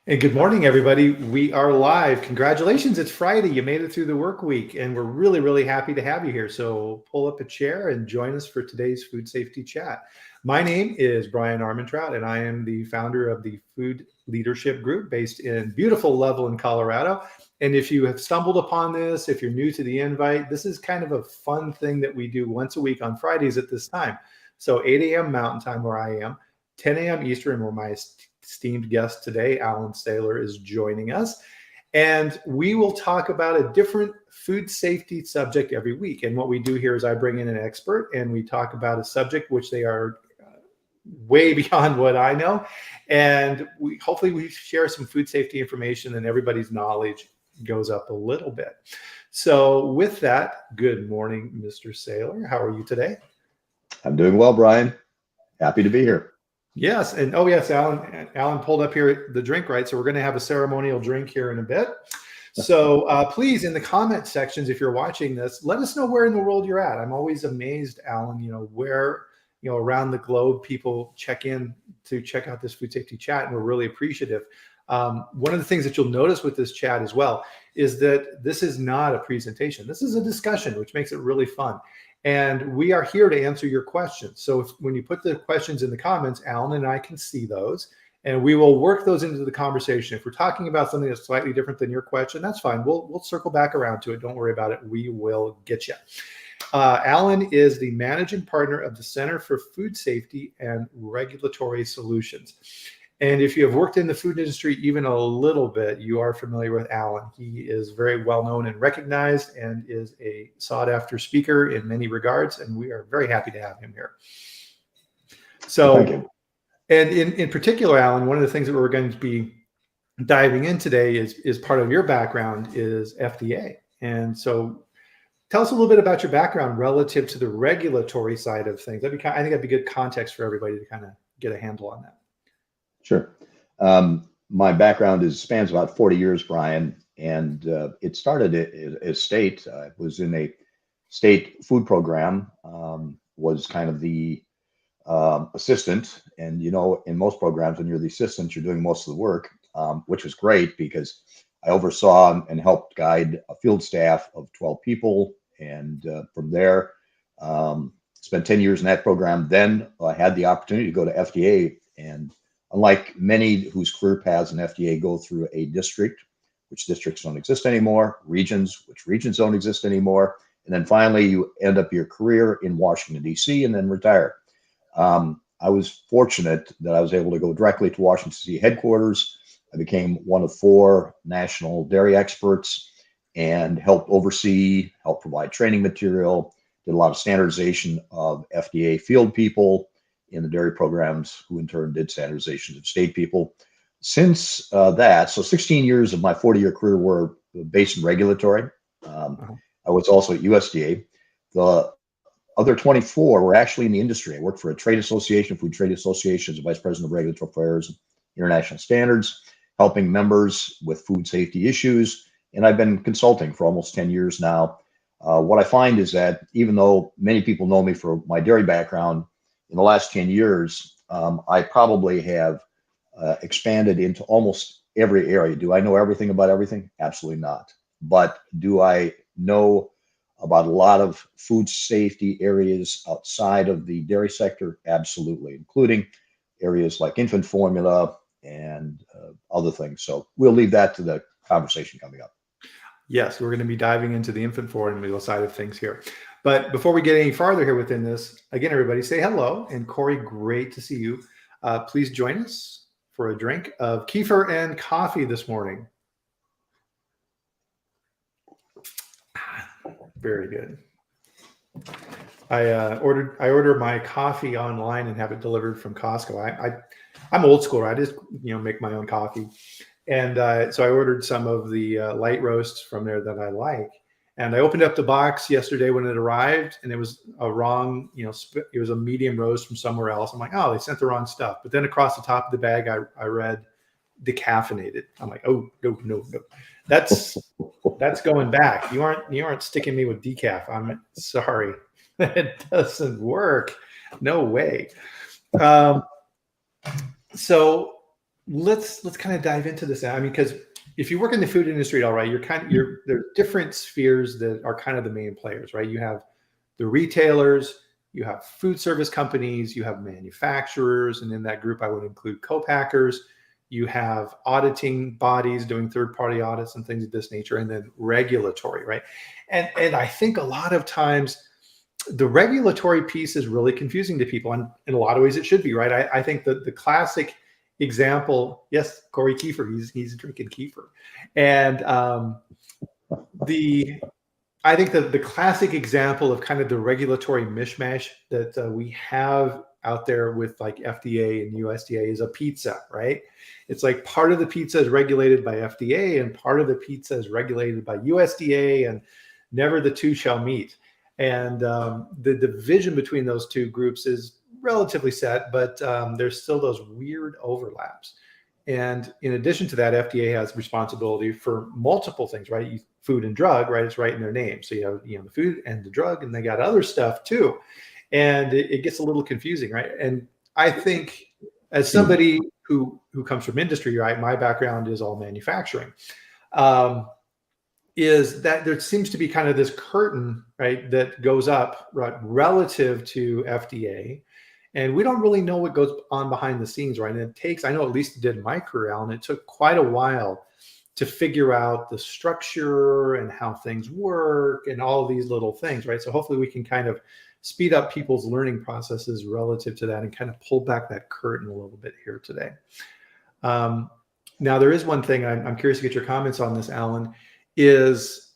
And good morning, everybody. We are live. Congratulations. It's Friday. You made it through the work week, and we're really, really happy to have you here. So pull up a chair and join us for today's food safety chat. My name is Bryan Armentrout, and I am the founder of the Food Leadership Group based in beautiful Loveland, Colorado. And if you have stumbled upon this, if you're new to the invite, this is kind of a fun thing that we do once a week on Fridays at this time. So 8 a.m. Mountain Time where I am, 10 a.m. Eastern where my esteemed guest today, Sayler, is joining us. And we will talk about a different food safety subject every week. And what we do here is I bring in an expert and we talk about a subject which they are way beyond what I know. And hopefully we share some food safety information and everybody's knowledge goes up a little bit. So with that, good morning, Mr. Sayler. How are you today? I'm doing well, Bryan. Happy to be here. Yes. And oh, yes, Alan pulled up here the drink, right? So we're going to have a ceremonial drink here in a bit. So please, in the comment sections, if you're watching this, let us know where in the world you're at. I'm always amazed, Alan, where, around the globe, people check in to check out this food safety chat. And we're really appreciative. One of the things that you'll notice with this chat as well is that this is not a presentation. This is a discussion, which makes it really fun. And we are here to answer your questions. So when you put the questions in the comments, Alan and I can see those, and we will work those into the conversation. If we're talking about something that's slightly different than your question, that's fine. We'll circle back around to it. Don't worry about it. We will get you. Alan is the managing partner of the Center for Food Safety and Regulatory Solutions. And if you have worked in the food industry even a little bit, you are familiar with Alan. He is very well known and recognized and is a sought after speaker in many regards. And we are very happy to have him here. So, thank you. And in particular, Alan, one of the things that we're going to be diving in today is part of your background is FDA. And so tell us a little bit about your background relative to the regulatory side of things. I think that'd be good context for everybody to kind of get a handle on that. Sure. My background spans about 40 years, Bryan, and it started as state. I was in a state food program, was kind of the assistant. And, in most programs, when you're the assistant, you're doing most of the work, which was great because I oversaw and helped guide a field staff of 12 people. And from there, spent 10 years in that program. Then I had the opportunity to go to FDA. And unlike many whose career paths in FDA go through a district, which districts don't exist anymore, regions, which regions don't exist anymore, and then finally you end up your career in Washington, D.C. and then retire. I was fortunate that I was able to go directly to Washington, D.C. headquarters. I became one of 4 national dairy experts and helped provide training material, did a lot of standardization of FDA field people in the dairy programs, who in turn did standardizations of state people. Since that, so 16 years of my 40-year career were based in regulatory. I was also at USDA. The other 24 were actually in the industry. I worked for a trade association, Food Trade Association, as a vice president of regulatory affairs and international standards, helping members with food safety issues. And I've been consulting for almost 10 years now. What I find is that even though many people know me for my dairy background, in the last 10 years, I probably have expanded into almost every area. Do I know everything about everything? Absolutely not. But do I know about a lot of food safety areas outside of the dairy sector? Absolutely, including areas like infant formula and other things. So we'll leave that to the conversation coming up. Yes, we're going to be diving into the infant formula side of things here. But before we get any farther here within this, again, everybody say hello. And Corey, great to see you. Please join us for a drink of kefir and coffee this morning. Very good. I order my coffee online and have it delivered from Costco. I'm old school. I just make my own coffee. And so I ordered some of the light roasts from there that I like. And I opened up the box yesterday when it arrived, and it was a wrong, it was a medium roast from somewhere else. I'm like, oh, they sent the wrong stuff. But then across the top of the bag, I read decaffeinated. I'm like, oh, no. That's going back. You aren't sticking me with decaf. I'm sorry. It doesn't work. No way. So let's kind of dive into this. I mean, because if you work in the food industry, all right, there's different spheres that are kind of the main players, right? You have the retailers, you have food service companies, you have manufacturers, and in that group I would include co-packers. You have auditing bodies doing third-party audits and things of this nature, and then regulatory, right? And I think a lot of times the regulatory piece is really confusing to people, and in a lot of ways it should be, right? I think that the classic example, yes, Corey Kiefer, he's drinking Kiefer, and I think that the classic example of kind of the regulatory mishmash that we have out there with like FDA and USDA is a pizza, right? It's like part of the pizza is regulated by FDA and part of the pizza is regulated by USDA, and never the two shall meet. And the division between those two groups is relatively set, but there's still those weird overlaps. And in addition to that, FDA has responsibility for multiple things, right? Food and drug, right? It's right in their name. So you have the food and the drug, and they got other stuff too. And it gets a little confusing, right? And I think as somebody who comes from industry, right? My background is all manufacturing. Is that there seems to be kind of this curtain, right, that goes up, right, relative to FDA. And we don't really know what goes on behind the scenes, right? And it takes, I know at least it did in my career, Alan, it took quite a while to figure out the structure and how things work and all of these little things, right? So hopefully we can kind of speed up people's learning processes relative to that and kind of pull back that curtain a little bit here today. Now, there is one thing I'm curious to get your comments on this, Alan, is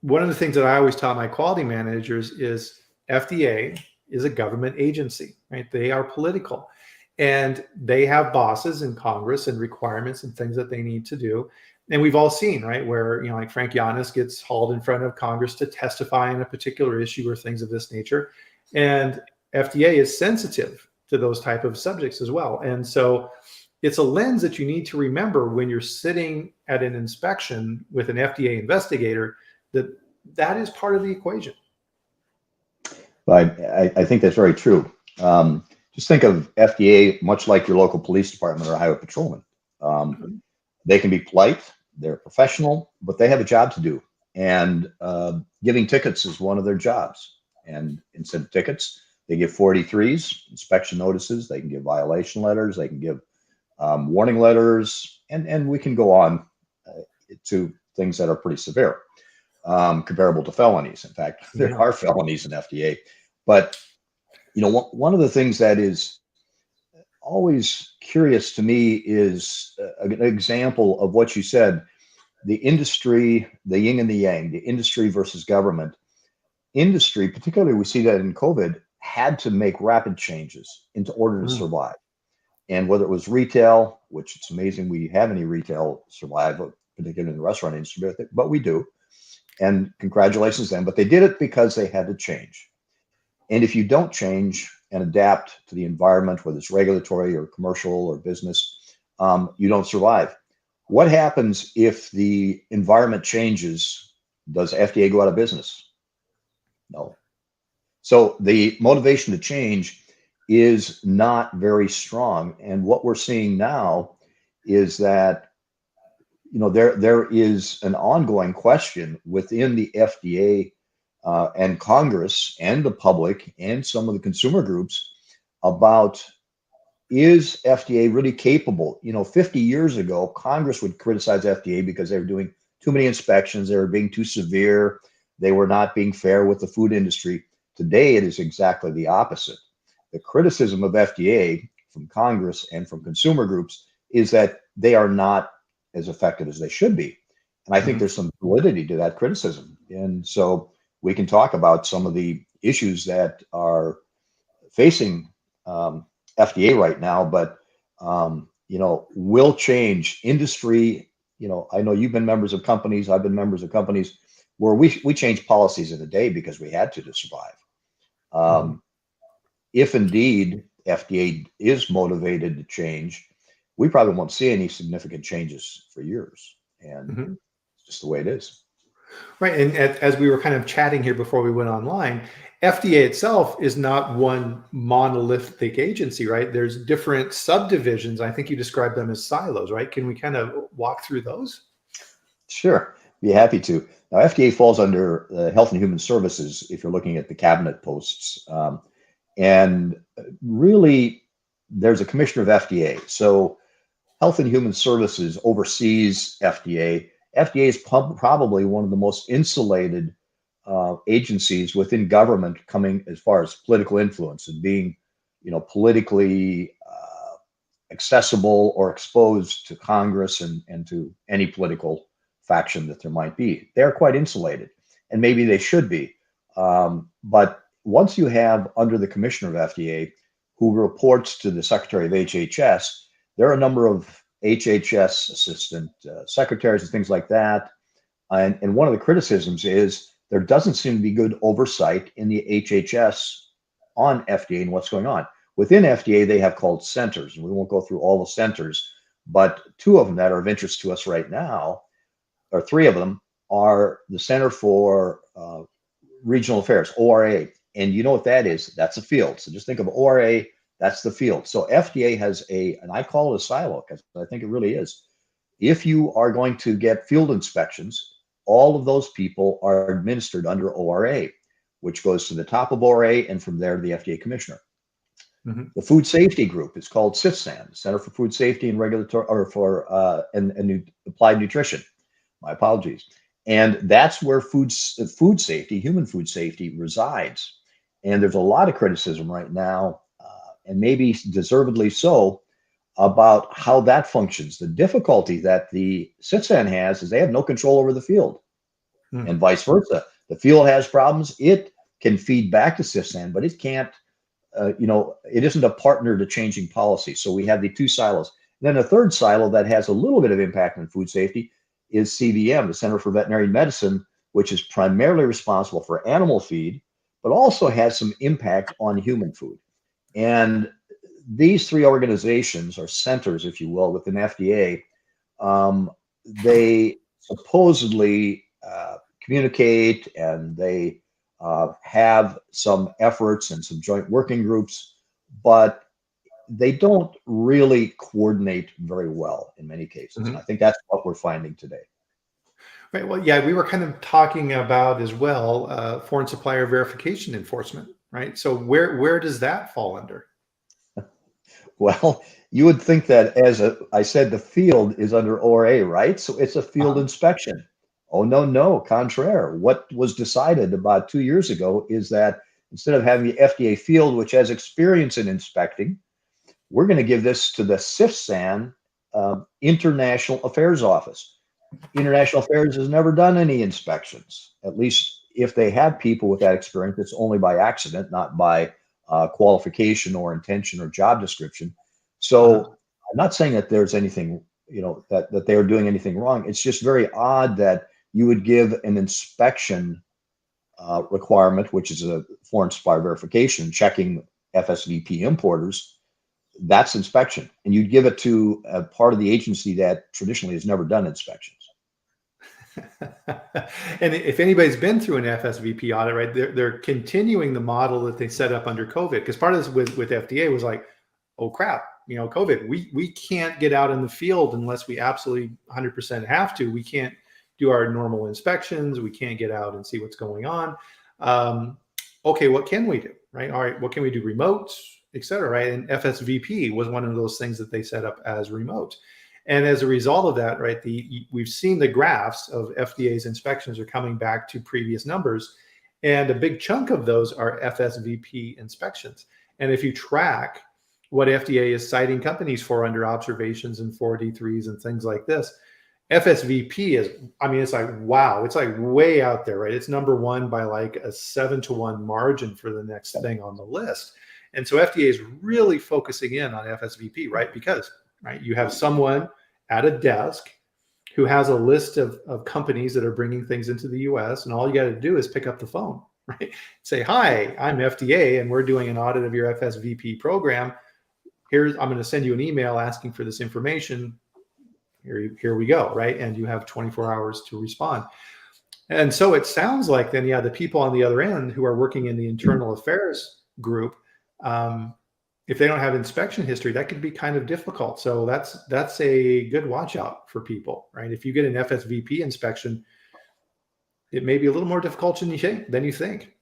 one of the things that I always taught my quality managers is FDA is a government agency, right? They are political and they have bosses in Congress and requirements and things that they need to do. And we've all seen, right, where, like Frank Giannis gets hauled in front of Congress to testify on a particular issue or things of this nature. And FDA is sensitive to those type of subjects as well. And so it's a lens that you need to remember when you're sitting at an inspection with an FDA investigator, that is part of the equation. I think that's very true. Just think of FDA much like your local police department or highway patrolman. They can be polite, they're professional, but they have a job to do. And giving tickets is one of their jobs. And instead of tickets, they give 43s, inspection notices, they can give violation letters, they can give warning letters, and we can go on to things that are pretty severe, comparable to felonies. In fact, there are felonies in FDA. But one of the things that is always curious to me is an example of what you said, the industry, the yin and the yang, the industry versus government. Industry, particularly we see that in COVID, had to make rapid changes in order to survive. And whether it was retail, which it's amazing we have any retail survive, particularly in the restaurant industry, but we do. And congratulations to them, but they did it because they had to change. And if you don't change and adapt to the environment, whether it's regulatory or commercial or business, you don't survive. What happens if the environment changes? Does FDA go out of business? No. So the motivation to change is not very strong. And what we're seeing now is that there is an ongoing question within the FDA and Congress and the public and some of the consumer groups about, is FDA really capable? 50 years ago, Congress would criticize FDA because they were doing too many inspections, they were being too severe, they were not being fair with the food industry. Today, it is exactly the opposite. The criticism of FDA from Congress and from consumer groups is that they are not as effective as they should be. And I think there's some validity to that criticism. And so we can talk about some of the issues that are facing FDA right now, but will change industry. I know you've been members of companies, I've been members of companies where we changed policies in a day because we had to survive. If indeed FDA is motivated to change, we probably won't see any significant changes for years. And it's just the way it is. Right. And as we were kind of chatting here before we went online, FDA itself is not one monolithic agency, right? There's different subdivisions. I think you described them as silos, right? Can we kind of walk through those? Sure, be happy to. Now, FDA falls under Health and Human Services if you're looking at the cabinet posts. And really, there's a commissioner of FDA. So Health and Human Services oversees FDA. FDA is probably one of the most insulated agencies within government, coming as far as political influence and being, politically accessible or exposed to Congress and to any political faction that there might be. They're quite insulated, and maybe they should be. But once you have under the commissioner of FDA, who reports to the secretary of HHS, there are a number of HHS assistant secretaries and things like that. And one of the criticisms is there doesn't seem to be good oversight in the HHS on FDA and what's going on. Within FDA, they have called centers, and we won't go through all the centers, but two of them that are of interest to us right now, or three of them, are the Center for Regional Affairs, ORA. And you know what that is? That's a field. So just think of ORA, that's the field. So FDA has and I call it a silo because I think it really is. If you are going to get field inspections, all of those people are administered under ORA, which goes to the top of ORA and from there to the FDA commissioner. Mm-hmm. The food safety group is called CFSAN, Center for Food Safety and Regulatory, or for and Applied Nutrition. My apologies. And that's where food safety, human food safety, resides. And there's a lot of criticism right now, and maybe deservedly so, about how that functions. The difficulty that the CFSAN has is they have no control over the field, and vice versa. The field has problems. It can feed back to CFSAN, but it can't, it isn't a partner to changing policy. So we have the two silos. And then a third silo that has a little bit of impact on food safety is CVM, the Center for Veterinary Medicine, which is primarily responsible for animal feed, but also has some impact on human food. And these three organizations are centers, if you will, within FDA. They supposedly communicate, and they have some efforts and some joint working groups, but they don't really coordinate very well in many cases. Mm-hmm. And I think that's what we're finding today. Right. Well, yeah, we were kind of talking about as well foreign supplier verification enforcement, right? So where does that fall under? Well, you would think that, as I said, the field is under ORA, right? So it's a field inspection. Oh, no, contraire. What was decided about 2 years ago is that instead of having the FDA field, which has experience in inspecting, we're going to give this to the CFSAN International Affairs Office. International Affairs has never done any inspections. At least if they have people with that experience, it's only by accident, not by qualification or intention or job description. So I'm not saying that there's anything, that they are doing anything wrong. It's just very odd that you would give an inspection requirement, which is a foreign supplier verification, checking FSVP importers. That's inspection. And you'd give it to a part of the agency that traditionally has never done inspections. And if anybody's been through an FSVP audit, right, they're continuing the model that they set up under COVID. Because part of this with FDA was like, oh crap, COVID, we can't get out in the field unless we absolutely 100% have to. We can't do our normal inspections. We can't get out and see what's going on. Okay, what can we do, right? All right, what can we do? Remote, et cetera, right? And FSVP was one of those things that they set up as remote. And as a result of that, right, we've seen the graphs of FDA's inspections are coming back to previous numbers. And a big chunk of those are FSVP inspections. And if you track what FDA is citing companies for under observations and 4D3s and things like this, FSVP is, it's like, wow, it's like way out there, right? It's number one by like a 7-to-1 margin for the next thing on the list. And so FDA is really focusing in on FSVP, right? Because, right, you have someone at a desk who has a list of companies that are bringing things into the US, and all you got to do is pick up the phone, right? Say, hi, I'm FDA, and we're doing an audit of your FSVP program. I'm going to send you an email asking for this information. Here we go, right? And you have 24 hours to respond. And so it sounds like then, yeah, the people on the other end who are working in the internal affairs group, if they don't have inspection history, that could be kind of difficult. So that's a good watch out for people, right? If you get an FSVP inspection, it may be a little more difficult than you think.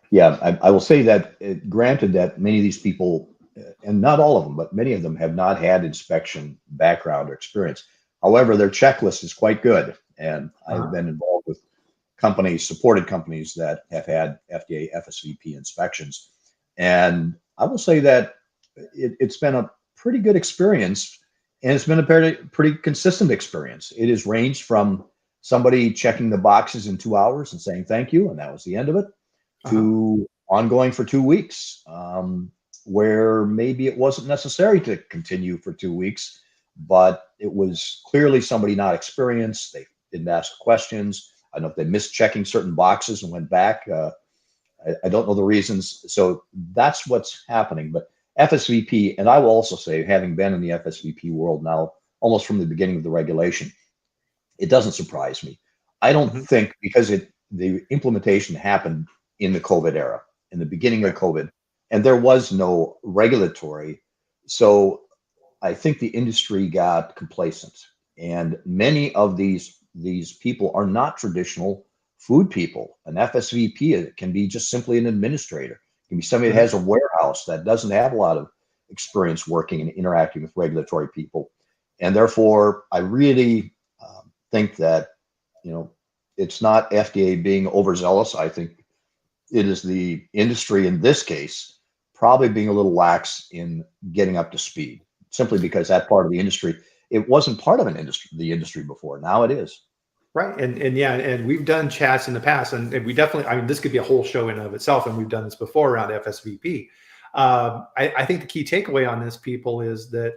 Yeah, I will say that, granted that many of these people, and not all of them, but many of them have not had inspection background or experience. However, their checklist is quite good. And I've been involved with companies, supported companies that have had FDA FSVP inspections. And I will say that it's been a pretty good experience, and it's been a pretty consistent experience. It has ranged from somebody checking the boxes in 2 hours and saying thank you, and that was the end of it, to ongoing for 2 weeks, where maybe it wasn't necessary to continue for 2 weeks, but it was clearly somebody not experienced. They didn't ask questions. I don't know if they missed checking certain boxes and went back. I don't know the reasons. So that's what's happening. But FSVP, and I will also say, having been in the FSVP world now almost from the beginning of the regulation, it doesn't surprise me. I don't think, because the implementation happened in the COVID era, in the beginning of COVID, and there was no regulatory. So I think the industry got complacent, and many of these people are not traditional food people. An FSVP can be just simply an administrator. It can be somebody that has a warehouse that doesn't have a lot of experience working and interacting with regulatory people. And therefore, I really think that, it's not FDA being overzealous. I think it is the industry in this case probably being a little lax in getting up to speed, simply because that part of the industry, it wasn't part of the industry before. Now it is. Right. And yeah, and we've done chats in the past, and we definitely, I mean, this could be a whole show in and of itself, and we've done this before around FSVP. I think the key takeaway on this, people, is that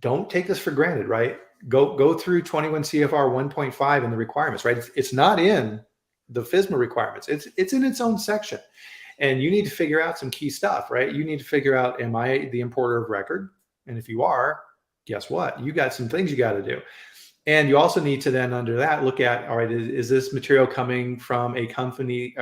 don't take this for granted, right? Go through 21 CFR 1.5 and the requirements, right? It's not in the FSMA requirements. It's in its own section. And you need to figure out some key stuff, right? You need to figure out, am I the importer of record? And if you are, guess what? You got some things you got to do. And you also need to then, under that, look at, all right, is this material coming from a country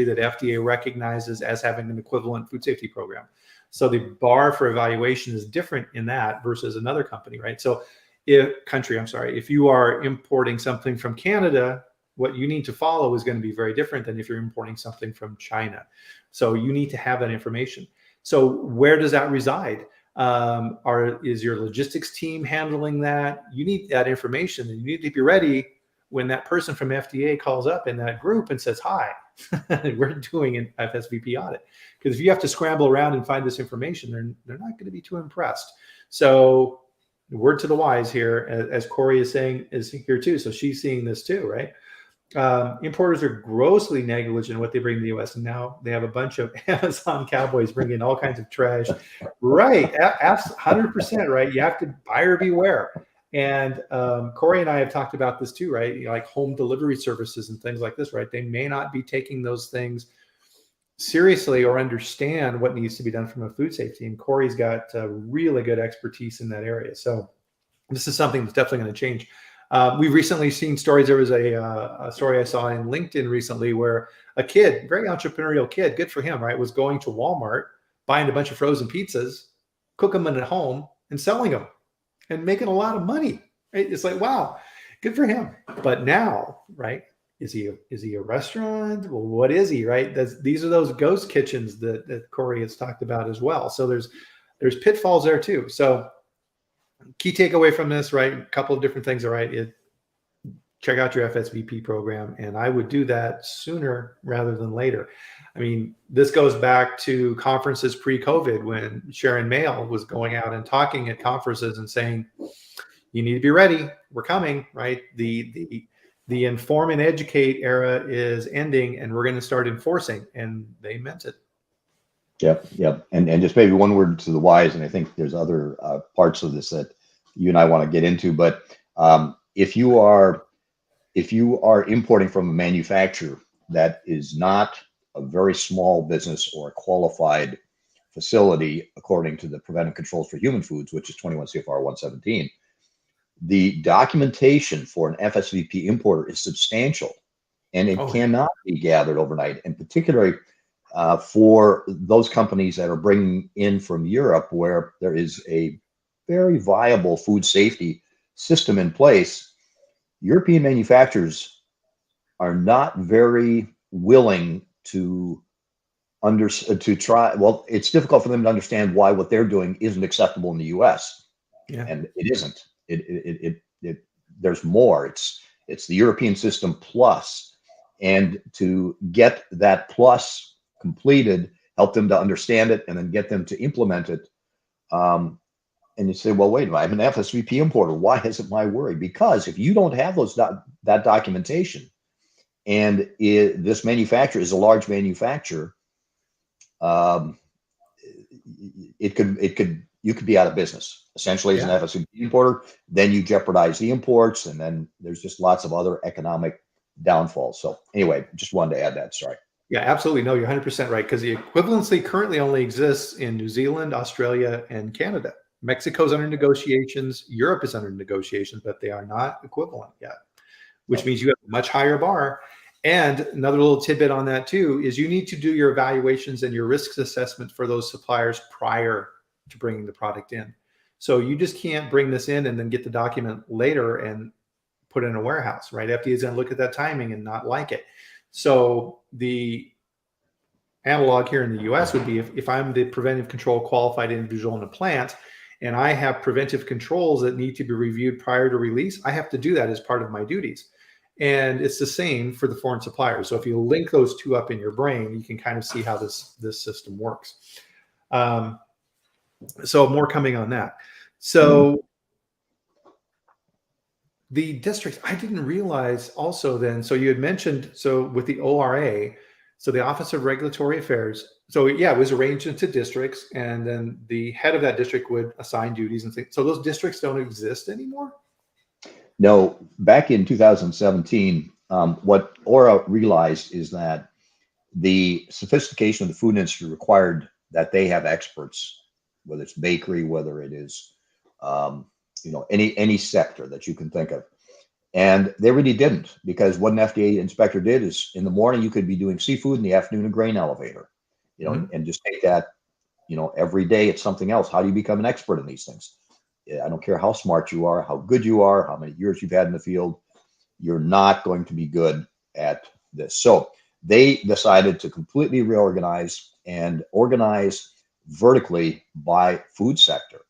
that FDA recognizes as having an equivalent food safety program? So the bar for evaluation is different in that versus another company, right? So if you are importing something from Canada, what you need to follow is going to be very different than if you're importing something from China. So you need to have that information. So where does that reside? Is your logistics team handling that? You need that information, and you need to be ready when that person from FDA calls up in that group and says, hi, we're doing an FSVP audit. Because if you have to scramble around and find this information, they're not going to be too impressed. So word to the wise here, as Corey is saying, is here too. So she's seeing this too, right? Importers are grossly negligent in what they bring to the U.S. And now they have a bunch of Amazon cowboys bringing all kinds of trash. Right. 100%, right? You have to buyer beware. And Corey and I have talked about this too, right? Like home delivery services and things like this, right? They may not be taking those things seriously or understand what needs to be done from a food safety. And Corey's got really good expertise in that area. So this is something that's definitely going to change. We've recently seen stories. There was a story I saw in LinkedIn recently where a kid, very entrepreneurial kid, good for him, right, was going to Walmart, buying a bunch of frozen pizzas, cooking them at home and selling them and making a lot of money. Right? It's like, wow, good for him. But now, right, is he a restaurant? Well, what is he, right? These are those ghost kitchens that Corey has talked about as well. So there's pitfalls there too. So key takeaway from this, right? A couple of different things, all right? Check out your FSVP program, and I would do that sooner rather than later. I mean, this goes back to conferences pre-COVID when Sharon Mail was going out and talking at conferences and saying, you need to be ready. We're coming, right? The inform and educate era is ending, and we're going to start enforcing, and they meant it. Yep. And just maybe one word to the wise, and I think there's other parts of this that you and I want to get into, but if you are importing from a manufacturer that is not a very small business or a qualified facility according to the preventive controls for human foods, which is 21 CFR 117, the documentation for an FSVP importer is substantial, and it cannot be gathered overnight. And particularly for those companies that are bringing in from Europe, where there is a very viable food safety system in place, European manufacturers are not very willing to try. Well, it's difficult for them to understand why what they're doing isn't acceptable in the U.S. Yeah. And it isn't. There's more. It's the European system plus, and to get that plus completed, help them to understand it, and then get them to implement it. And you say, well, wait a minute, I'm an FSVP importer. Why isn't my worry? Because if you don't have that documentation, and this manufacturer is a large manufacturer, you could be out of business essentially as an FSVP importer. Then you jeopardize the imports, and then there's just lots of other economic downfalls. So anyway, just wanted to add that. Sorry. Yeah, absolutely. No, you're 100% right, because the equivalency currently only exists in New Zealand, Australia, and Canada. Mexico's under negotiations. Europe is under negotiations, but they are not equivalent yet, which means you have a much higher bar. And another little tidbit on that too is you need to do your evaluations and your risks assessment for those suppliers prior to bringing the product in. So you just can't bring this in and then get the document later and put it in a warehouse, right? FDA is going to look at that timing and not like it. So the analog here in the US would be if I'm the preventive control qualified individual in a plant and I have preventive controls that need to be reviewed prior to release, I have to do that as part of my duties. And it's the same for the foreign suppliers. So if you link those two up in your brain, you can kind of see how this system works. So more coming on that. So the districts, I didn't realize also then, so you had mentioned, so with the ORA, so the Office of Regulatory Affairs, so yeah, it was arranged into districts, and then the head of that district would assign duties and things. So those districts don't exist anymore? No, back in 2017, what ORA realized is that the sophistication of the food industry required that they have experts, whether it's bakery, whether it is, any sector that you can think of. And they really didn't, because what an FDA inspector did is in the morning, you could be doing seafood, in the afternoon, a grain elevator, and just take that, every day it's something else. How do you become an expert in these things? I don't care how smart you are, how good you are, how many years you've had in the field, you're not going to be good at this. So they decided to completely reorganize and organize vertically by food sector.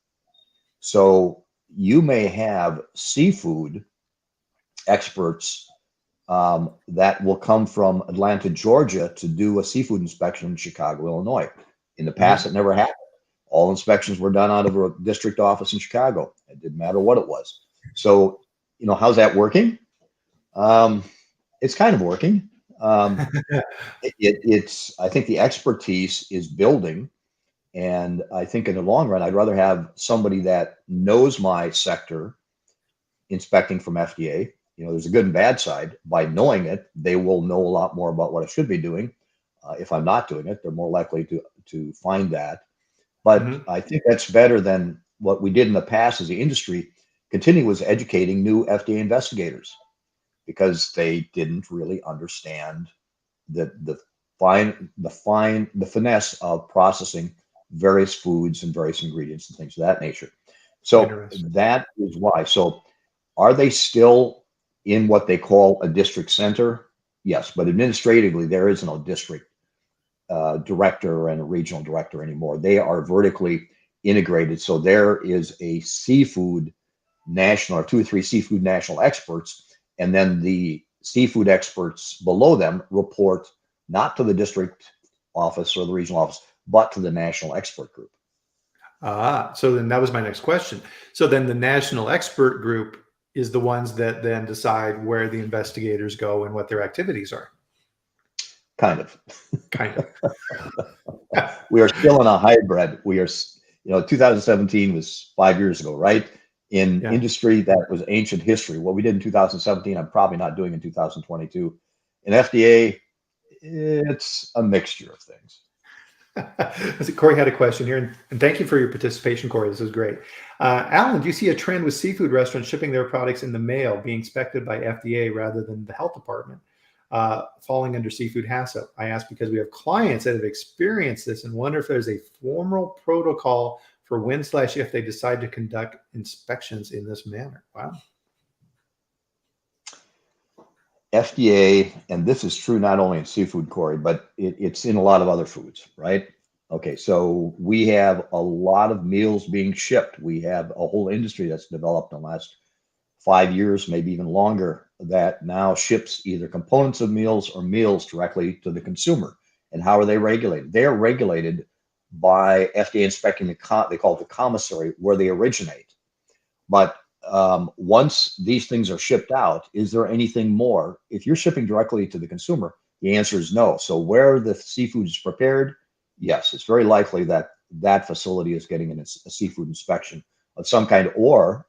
So you may have seafood experts that will come from Atlanta, Georgia to do a seafood inspection in Chicago, Illinois. In the past, it never happened. All inspections were done out of a district office in Chicago. It didn't matter what it was. So, how's that working? It's kind of working. It's I think the expertise is building. And I think in the long run, I'd rather have somebody that knows my sector inspecting from FDA. There's a good and bad side. By knowing it, they will know a lot more about what I should be doing. If I'm not doing it, they're more likely to find that. But I think that's better than what we did in the past as the industry was educating new FDA investigators, because they didn't really understand the finesse of processing various foods and various ingredients and things of that nature. So that is why. So are they still in what they call a district center? Yes, but administratively, there is no district director and a regional director anymore. They are vertically integrated. So there is a seafood national, or 2 or 3 seafood national experts, and then the seafood experts below them report not to the district office or the regional office, but to the national expert group. So then that was my next question. So then the national expert group is the ones that then decide where the investigators go and what their activities are. Kind of. Yeah. We are still in a hybrid. We are, 2017 was 5 years ago, right? In industry, that was ancient history. What we did in 2017, I'm probably not doing in 2022. In FDA, it's a mixture of things. Corey had a question here, and thank you for your participation, Corey. This is great. Alan, do you see a trend with seafood restaurants shipping their products in the mail, being inspected by FDA rather than the health department, falling under seafood HACCP? I ask because we have clients that have experienced this and wonder if there's a formal protocol for when/if they decide to conduct inspections in this manner. Wow. FDA, and this is true not only in seafood, Corey, but it's in a lot of other foods, right? Okay, so we have a lot of meals being shipped. We have a whole industry that's developed in the last 5 years, maybe even longer, that now ships either components of meals or meals directly to the consumer. And how are they regulated? They are regulated by FDA inspecting they call it the commissary, where they originate. But once these things are shipped out, is there anything more? If you're shipping directly to the consumer, the answer is no. So where the seafood is prepared, yes, it's very likely that that facility is getting a seafood inspection of some kind, or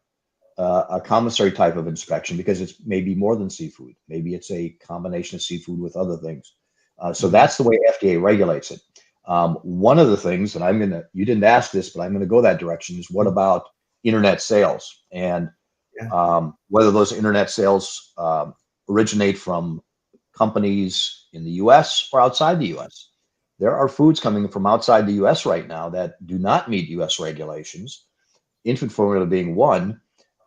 a commissary type of inspection, because it's maybe more than seafood. Maybe it's a combination of seafood with other things. So that's the way FDA regulates it. One of the things, and you didn't ask this, but I'm going to go that direction, is what about internet sales, and whether those internet sales originate from companies in the US or outside the US. There are foods coming from outside the US right now that do not meet US regulations, infant formula being one,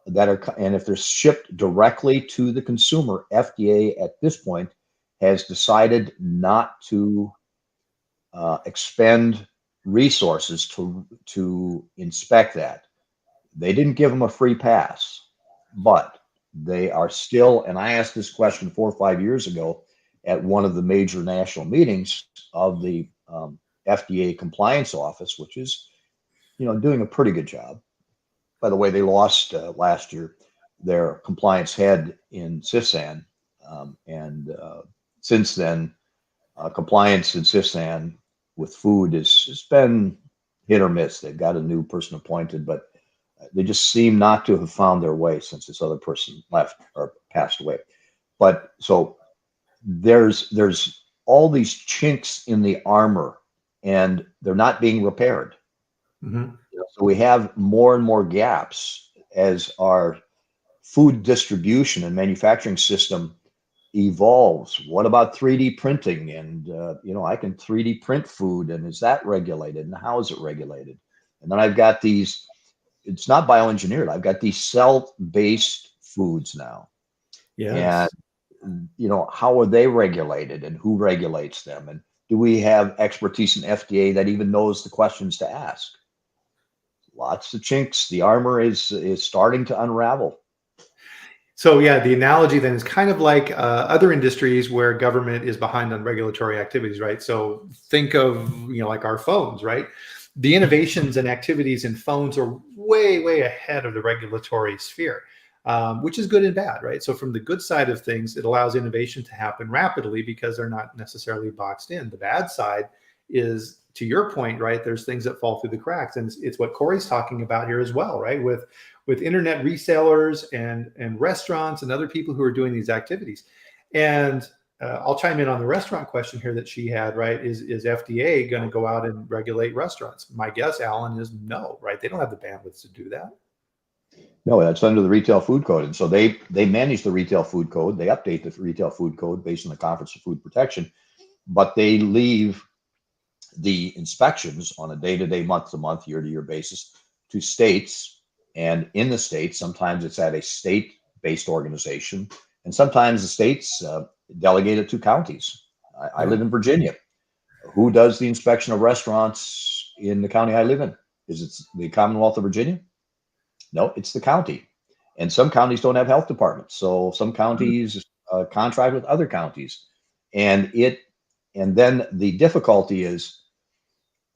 and if they're shipped directly to the consumer, FDA at this point has decided not to expend resources to inspect that. They didn't give them a free pass, but they are still, and I asked this question 4 or 5 years ago at one of the major national meetings of the FDA compliance office, which is, doing a pretty good job. By the way, they lost last year their compliance head in CIFSAN, and since then, compliance in CIFSAN with food has been hit or miss. They've got a new person appointed, but they just seem not to have found their way since this other person left or passed away. But so there's all these chinks in the armor, and they're not being repaired. Mm-hmm. So we have more and more gaps as our food distribution and manufacturing system evolves. What about 3D printing? And I can 3D print food, and is that regulated? And how is it regulated? And then I've got these. It's not bioengineered. I've got these cell-based foods now. Yes. And, how are they regulated, and who regulates them? And do we have expertise in FDA that even knows the questions to ask? Lots of chinks. The armor is starting to unravel. So yeah, the analogy then is kind of like other industries where government is behind on regulatory activities, right? So think of, like our phones, right? The innovations and activities in phones are way, way ahead of the regulatory sphere, which is good and bad, right? So from the good side of things, it allows innovation to happen rapidly because they're not necessarily boxed in. The bad side is, to your point, right? There's things that fall through the cracks, and it's what Corey's talking about here as well, right? With internet resellers and restaurants and other people who are doing these activities. And I'll chime in on the restaurant question here that she had, right? Is FDA going to go out and regulate restaurants? My guess, Alan, is no, right? They don't have the bandwidth to do that. No, that's under the Retail Food Code. And so they manage the Retail Food Code. They update the Retail Food Code based on the Conference of Food Protection, but they leave the inspections on a day-to-day, month-to-month, year-to-year basis to states. And in the states, sometimes it's at a state-based organization, and sometimes the states delegate it to counties. I live in Virginia. Who does the inspection of restaurants in the county I live in? Is it the Commonwealth of Virginia? No, it's the county. And some counties don't have health departments. So some counties contract with other counties. And then the difficulty is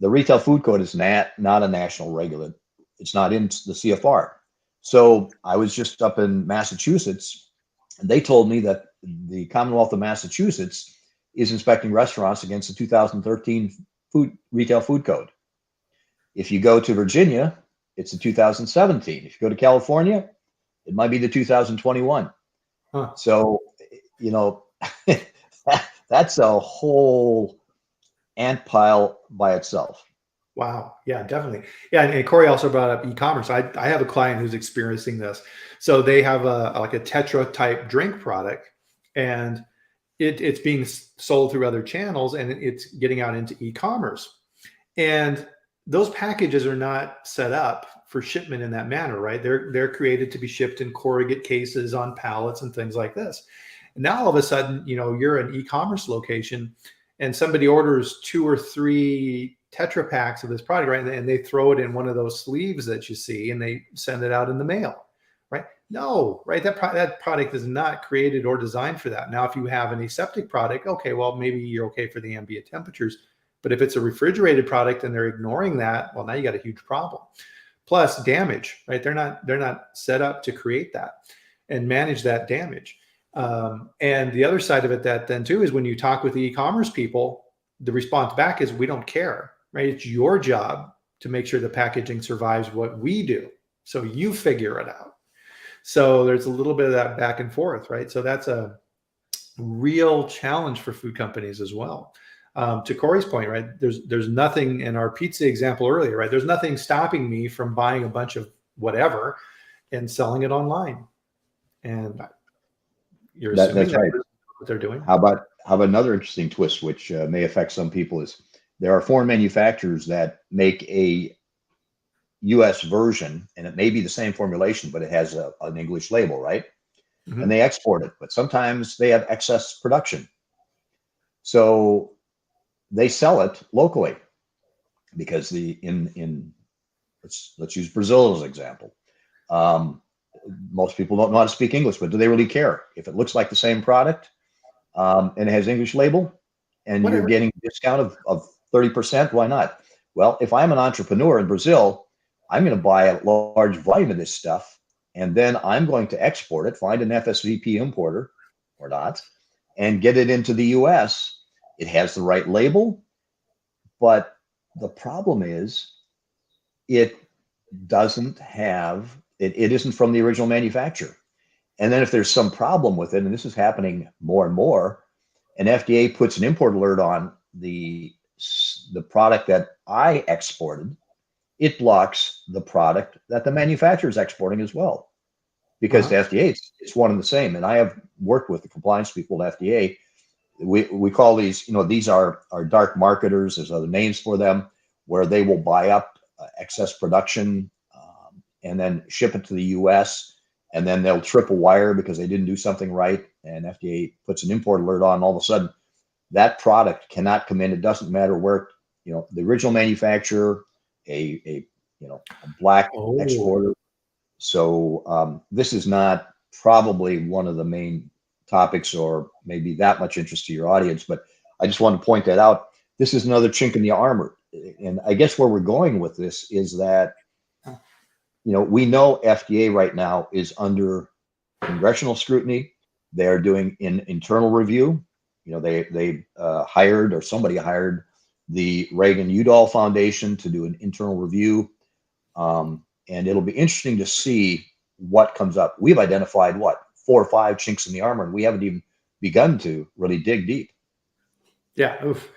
the Retail Food Code is not a national regulation. It's not in the CFR. So I was just up in Massachusetts, and they told me that the Commonwealth of Massachusetts is inspecting restaurants against the 2013 Retail Food Code. If you go to Virginia, it's the 2017. If you go to California, it might be the 2021. So, that's a whole ant pile by itself. Wow. Yeah, definitely. Yeah. And Corey also brought up e-commerce. I have a client who's experiencing this. So they have like a Tetra type drink product, and it's being sold through other channels, and it's getting out into e-commerce. And those packages are not set up for shipment in that manner, right? They're created to be shipped in corrugate cases on pallets and things like this. And now all of a sudden, you're an e-commerce location, and somebody orders 2 or 3 Tetra packs of this product, right? And they throw it in one of those sleeves that you see, and they send it out in the mail, right? No, right? That product is not created or designed for that. Now, if you have an aseptic product, okay, well, maybe you're okay for the ambient temperatures. But if it's a refrigerated product and they're ignoring that, well, now you got a huge problem. Plus damage, right? They're not set up to create that and manage that damage. And the other side of it that then too is when you talk with the e-commerce people, the response back is, we don't care, right? It's your job to make sure the packaging survives what we do. So you figure it out. So there's a little bit of that back and forth, right? So that's a real challenge for food companies as well. To Corey's point, right? There's nothing in our pizza example earlier, right? There's nothing stopping me from buying a bunch of whatever and selling it online. And you're assuming That's right. What they're doing. How about another interesting twist, which may affect some people, is there are foreign manufacturers that make a U.S. version, and it may be the same formulation, but it has an English label, right? Mm-hmm. And they export it, but sometimes they have excess production. So they sell it locally because let's use Brazil as an example. Most people don't know how to speak English, but do they really care? If it looks like the same product and it has English label and You're getting a discount of 30%, why not? Well, if I'm an entrepreneur in Brazil, I'm going to buy a large volume of this stuff, and then I'm going to export it, find an FSVP importer or not, and get it into the US. It has the right label, but the problem is it doesn't have, it isn't from the original manufacturer. And then if there's some problem with it, and this is happening more and more, and FDA puts an import alert on the product that I exported, it blocks the product that the manufacturer is exporting as well. Because the FDA, it's one and the same. And I have worked with the compliance people at FDA. We call these, these are dark marketers. There's other names for them, where they will buy up excess production and then ship it to the US, and then they'll triple wire because they didn't do something right, and FDA puts an import alert on. All of a sudden, that product cannot come in. It doesn't matter where, the original manufacturer, a black exporter. So this is not probably one of the main topics or maybe that much interest to your audience, but I just want to point that out. This is another chink in the armor. And I guess where we're going with this is that, we know FDA right now is under congressional scrutiny. They're doing an internal review. They hired, or somebody hired, the Reagan-Udall Foundation to do an internal review. And it'll be interesting to see what comes up. We've identified 4 or 5 chinks in the armor, and we haven't even begun to really dig deep. Yeah. Oof.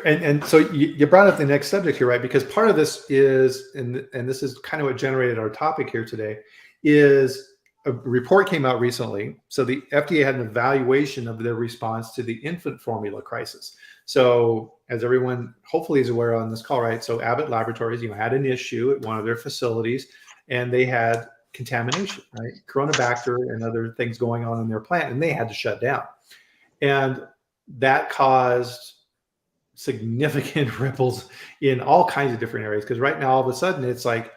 And so you brought up the next subject here, right? Because part of this is, and this is kind of what generated our topic here today, is a report came out recently. So the FDA had an evaluation of their response to the infant formula crisis. So as everyone hopefully is aware on this call, right? So Abbott Laboratories, had an issue at one of their facilities, and they had contamination, right? Coronabacter and other things going on in their plant, and they had to shut down. And that caused significant ripples in all kinds of different areas. Because right now, all of a sudden, it's like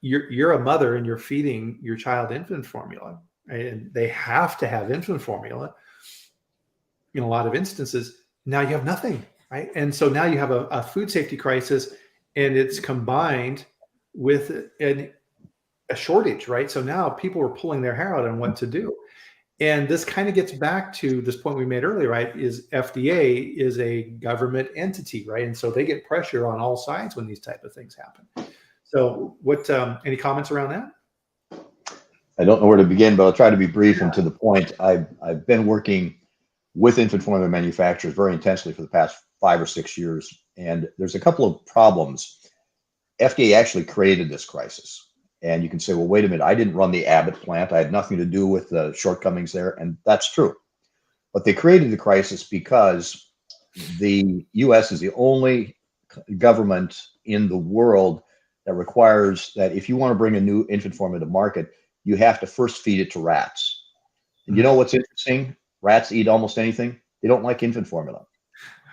you're a mother and you're feeding your child infant formula, right? And they have to have infant formula in a lot of instances. Now you have nothing, right? And so now you have a food safety crisis, and it's combined with a shortage, right? So now people are pulling their hair out on what to do. And this kind of gets back to this point we made earlier, right? Is FDA is a government entity, right? And so they get pressure on all sides when these type of things happen. So what, any comments around that? I don't know where to begin, but I'll try to be brief and to the point. I've been working with infant formula manufacturers very intensely for the past 5 or 6 years. And there's a couple of problems. FDA actually created this crisis. And you can say, well, wait a minute, I didn't run the Abbott plant. I had nothing to do with the shortcomings there. And that's true. But they created the crisis because the US is the only government in the world that requires that if you want to bring a new infant formula to market, you have to first feed it to rats. And you know what's interesting? Rats eat almost anything. They don't like infant formula.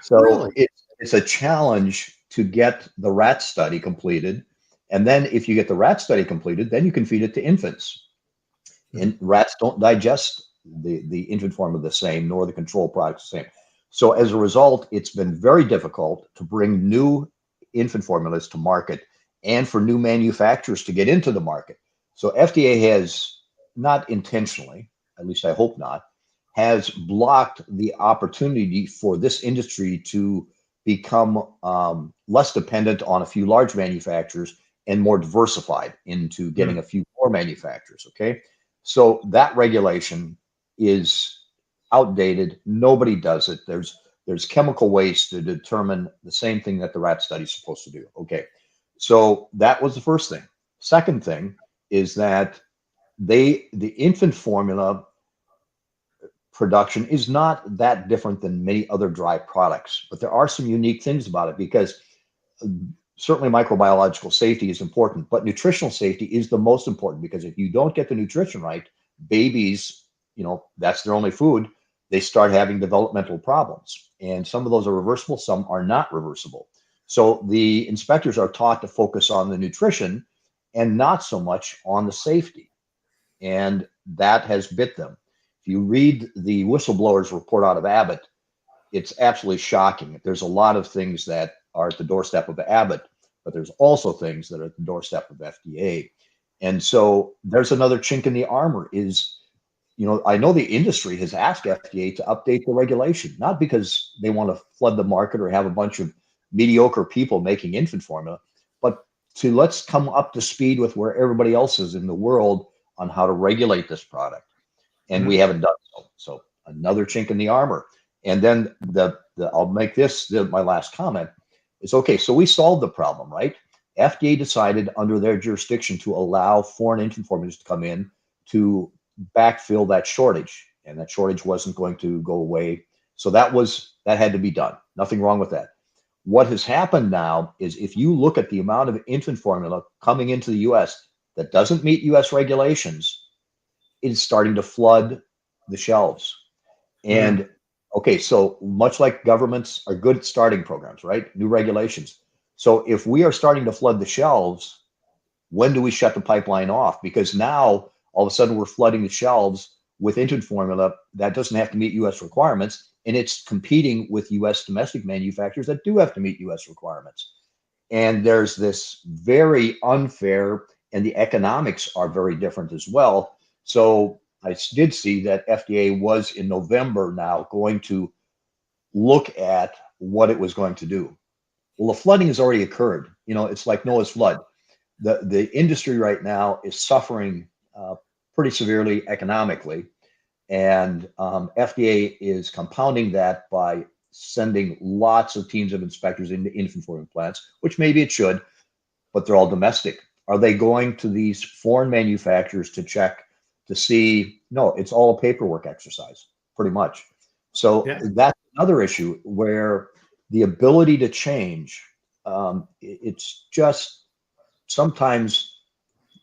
So Really? it's a challenge to get the rat study completed. And then if you get the rat study completed, then you can feed it to infants. And rats don't digest the infant formula the same, nor the control products the same. So as a result, it's been very difficult to bring new infant formulas to market and for new manufacturers to get into the market. So FDA has, not intentionally, at least I hope not, has blocked the opportunity for this industry to become less dependent on a few large manufacturers and more diversified into getting a few more manufacturers. Okay. So that regulation is outdated. Nobody does it. There's chemical waste to determine the same thing that the rat study is supposed to do. Okay. So that was the first thing. Second thing is that the infant formula production is not that different than many other dry products, but there are some unique things about it because certainly microbiological safety is important, but nutritional safety is the most important because if you don't get the nutrition right, babies, that's their only food, they start having developmental problems. And some of those are reversible, some are not reversible. So the inspectors are taught to focus on the nutrition and not so much on the safety. And that has bit them. If you read the whistleblowers report out of Abbott, it's absolutely shocking. There's a lot of things that are at the doorstep of Abbott, but there's also things that are at the doorstep of FDA. And so there's another chink in the armor is, I know the industry has asked FDA to update the regulation, not because they want to flood the market or have a bunch of mediocre people making infant formula, but to let's come up to speed with where everybody else is in the world on how to regulate this product. And we haven't done so. So another chink in the armor. And then I'll make this my last comment is, okay, so we solved the problem, right? FDA decided under their jurisdiction to allow foreign infant formulas to come in to backfill that shortage. And that shortage wasn't going to go away. So that had to be done. Nothing wrong with that. What has happened now is if you look at the amount of infant formula coming into the US that doesn't meet US regulations, it's starting to flood the shelves. And okay, so much like governments are good at starting programs, right? New regulations. So if we are starting to flood the shelves, when do we shut the pipeline off? Because now all of a sudden we're flooding the shelves with infant formula that doesn't have to meet US requirements, and it's competing with US domestic manufacturers that do have to meet US requirements. And there's this very unfair, and the economics are very different as well. So I did see that FDA was in November now going to look at what it was going to do. Well, the flooding has already occurred. It's like Noah's flood. The industry right now is suffering pretty severely economically, and FDA is compounding that by sending lots of teams of inspectors into infant formula plants, which maybe it should, but they're all domestic. Are they going to these foreign manufacturers to check to see? No, it's all a paperwork exercise, pretty much. So that's another issue where the ability to change, it's just sometimes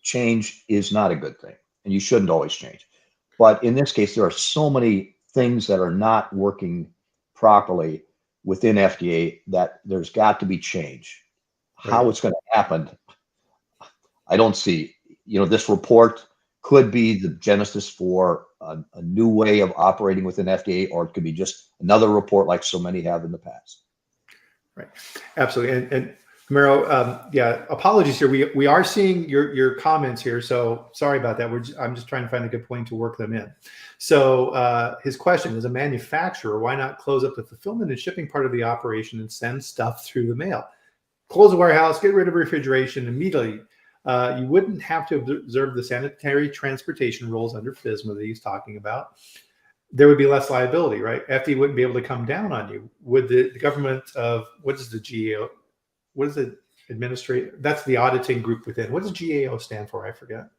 change is not a good thing, and you shouldn't always change. But in this case, there are so many things that are not working properly within FDA that there's got to be change. How it's going to happen, I don't see. This report could be the genesis for a new way of operating within FDA, or it could be just another report like so many have in the past. Right. Absolutely. And Miro, apologies here. We are seeing your comments here, so sorry about that. I'm just trying to find a good point to work them in. So his question is: a manufacturer, why not close up the fulfillment and shipping part of the operation and send stuff through the mail? Close the warehouse, get rid of refrigeration immediately. You wouldn't have to observe the sanitary transportation rules under FSMA that he's talking about. there would be less liability, right? FDA wouldn't be able to come down on you. Would the government of, what is the GAO? What is it? Administrate? That's the auditing group within. What does GAO stand for? I forget.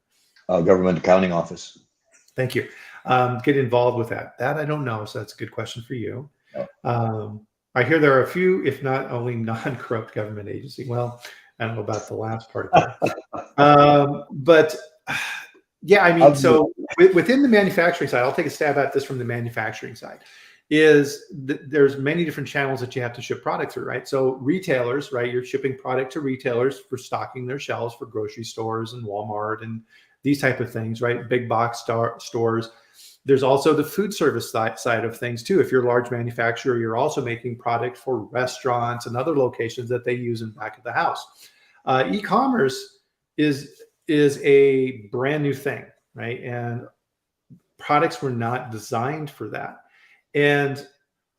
Government Accounting Office. Thank you. Get involved with that. That I don't know, so that's a good question for you. I hear there are a few, if not only, non-corrupt government agency. Well, I don't know about the last part there. But yeah, I mean, so within the manufacturing side, I'll take a stab at this from the manufacturing side, is there's many different channels that you have to ship product through, right? So retailers, right? You're shipping product to retailers for stocking their shelves for grocery stores and Walmart and these type of things, right? Big box stores. There's also the food service side of things too. If you're a large manufacturer, you're also making product for restaurants and other locations that they use in back of the house. E-commerce is a brand new thing, right? And products were not designed for that. And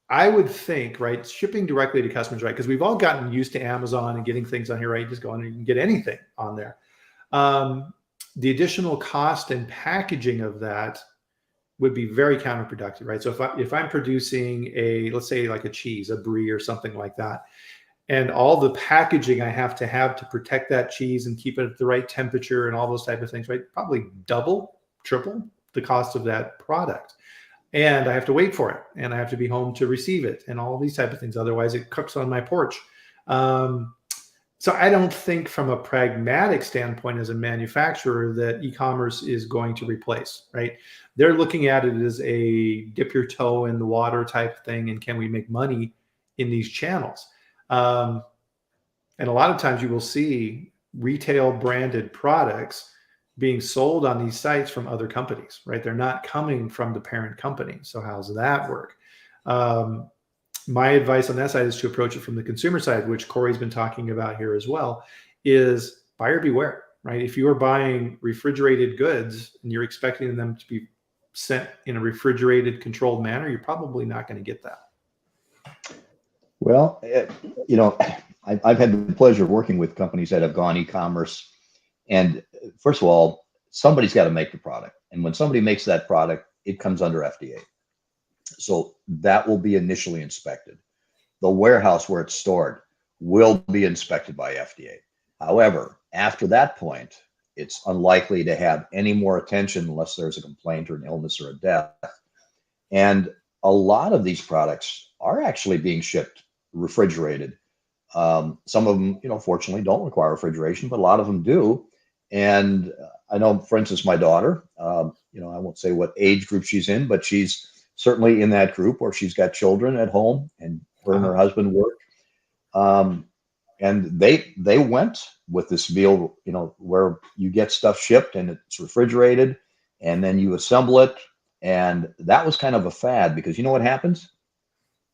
I would think, right, shipping directly to customers, right? Because we've all gotten used to Amazon and getting things on here, right? You just go on and you can get anything on there. The additional cost and packaging of that would be very counterproductive, right? So if I'm producing let's say like a cheese, a brie or something like that, and all the packaging I have to protect that cheese and keep it at the right temperature and all those type of things, right? Probably double, triple the cost of that product. And I have to wait for it, and I have to be home to receive it, and all these type of things. Otherwise, it cooks on my porch. So I don't think from a pragmatic standpoint as a manufacturer that e-commerce is going to replace, right? They're looking at it as a dip your toe in the water type thing, and can we make money in these channels? And a lot of times you will see retail branded products being sold on these sites from other companies, right? They're not coming from the parent company. So how's that work? My advice on that side is to approach it from the consumer side, which Corey's been talking about here as well, is buyer beware, right? If you are buying refrigerated goods and you're expecting them to be sent in a refrigerated, controlled manner, you're probably not going to get that. Well, I've had the pleasure of working with companies that have gone e-commerce. And first of all, somebody's got to make the product. And when somebody makes that product, it comes under FDA. So that will be initially inspected. The warehouse where it's stored will be inspected by FDA. However, after that point, it's unlikely to have any more attention unless there's a complaint or an illness or a death. And a lot of these products are actually being shipped refrigerated. Some of them, fortunately don't require refrigeration, but a lot of them do. And I know, for instance, my daughter, I won't say what age group she's in, but she's certainly in that group where she's got children at home, and her and her husband work. And they went with this deal, where you get stuff shipped and it's refrigerated, and then you assemble it. And that was kind of a fad, because you know what happens?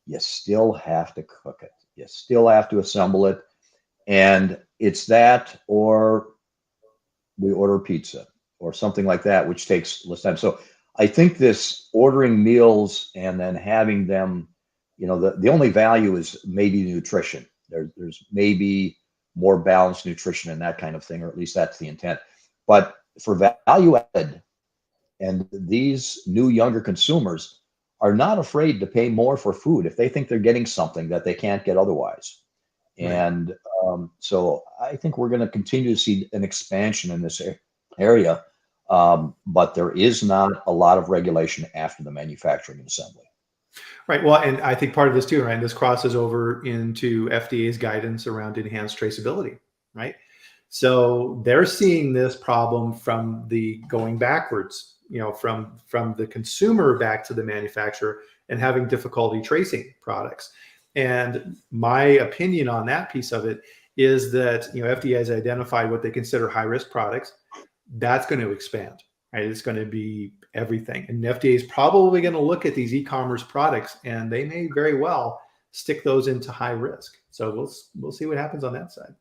You still have to cook it. You still have to assemble it. And it's that, or we order pizza or something like that, which takes less time. So I think this ordering meals and then having them, the only value is maybe nutrition. There's maybe more balanced nutrition and that kind of thing, or at least that's the intent. But for value added, and these new younger consumers are not afraid to pay more for food if they think they're getting something that they can't get otherwise. Right. And so I think we're going to continue to see an expansion in this area. But there is not a lot of regulation after the manufacturing and assembly. Right. Well, and I think part of this too, right? This crosses over into FDA's guidance around enhanced traceability, right? So they're seeing this problem from the going backwards, from the consumer back to the manufacturer, and having difficulty tracing products. And my opinion on that piece of it is that, FDA has identified what they consider high-risk products. That's going to expand, right? It's going to be everything. And FDA is probably going to look at these e-commerce products, and they may very well stick those into high risk. So we'll see what happens on that side.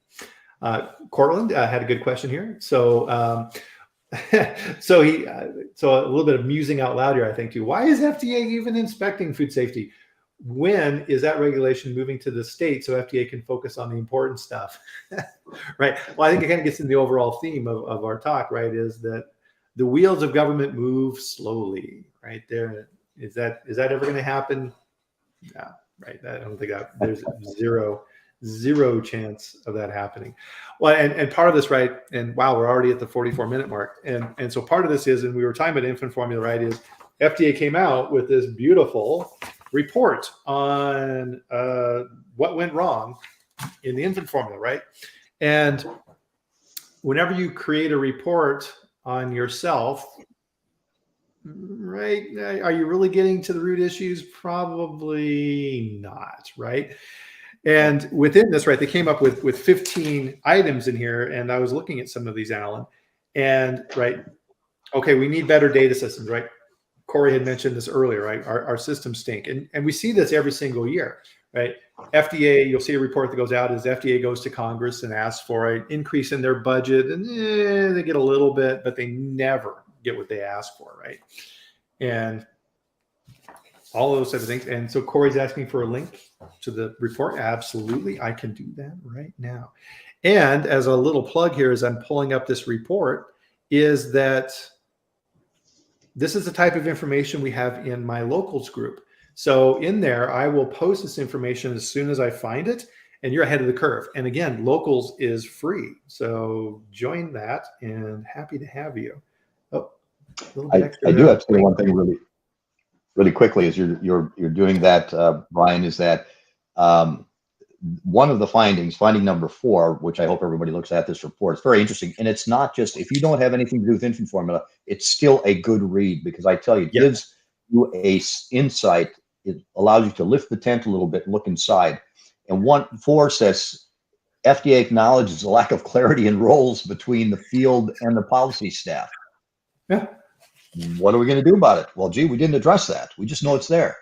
Cortland had a good question here. So so a little bit of musing out loud here, I think too. Why is FDA even inspecting food safety? When is that regulation moving to the state so FDA can focus on the important stuff? Right. Well, I think it kind of gets into the overall theme of our talk, right? Is that the wheels of government move slowly, right? Is that ever going to happen? No, right. I don't think that there's zero chance of that happening. Well, and part of this, right? And wow, we're already at the 44-minute mark. And so part of this is, and we were talking about infant formula, right? Is FDA came out with this beautiful report on what went wrong in the infant formula, right? And whenever you create a report on yourself, right, are you really getting to the root issues? Probably not, right? And within this, right, they came up with 15 items in here, and I was looking at some of these, Alan, and right, okay, we need better data systems, right? Corey had mentioned this earlier, right? Our systems stink, and we see this every single year, right? FDA, you'll see a report that goes out as FDA goes to Congress and asks for an increase in their budget, and they get a little bit, but they never get what they ask for, right? And all of those types of things. And so Corey's asking for a link to the report. Absolutely, I can do that right now. And as a little plug here, as I'm pulling up this report, is that this is the type of information we have in my locals group. So in there, I will post this information as soon as I find it, and you're ahead of the curve. And again, locals is free. So join that, and happy to have you. Oh, a little bit extra. I do have to say one thing really quickly as you're doing that, Bryan, is that one of the finding number 4, which I hope everybody looks at this report, it's very interesting. And it's not just, if you don't have anything to do with infant formula, it's still a good read, because I tell you, it gives you a insight. It allows you to lift the tent a little bit and look inside. And 4 says, FDA acknowledges the lack of clarity in roles between the field and the policy staff. Yeah. What are we going to do about it? Well, gee, we didn't address that. We just know it's there.